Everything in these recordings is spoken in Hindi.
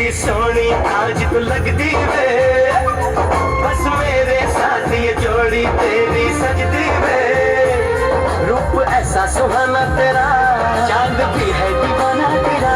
तेरी सोनी आज तो लगती वे, बस मेरे साथ ये जोड़ी तेरी सजदी वे। रूप ऐसा सुहाना तेरा, चांद भी है दीवाना तेरा।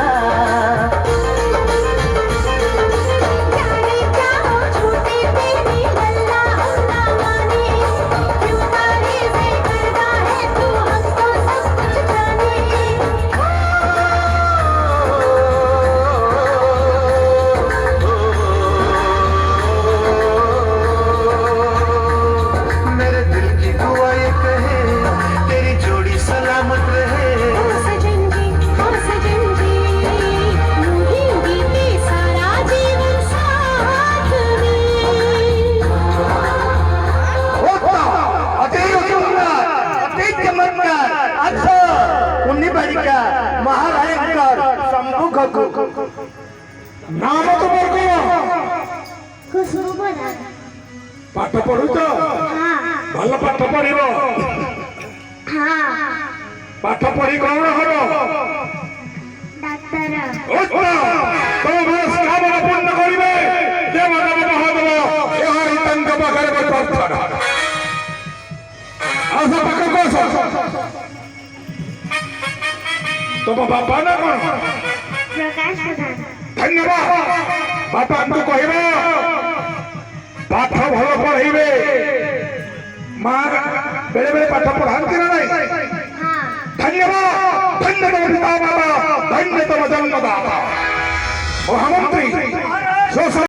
नाम तुम पाठ पढ़ुच भल पाठ पढ़ पाठ पढ़ी कौन हम पूर्ण करेंगे देवदेव महादेव तुम बापा ना कौन धन्यवाद बापा को कह पाठ भल पढ़े माँ बेले बेले पाठ पढ़ाती ना नहीं धन्यवाद धन्य तम पिता माता धन्य तम जन्मदाता महामंत्री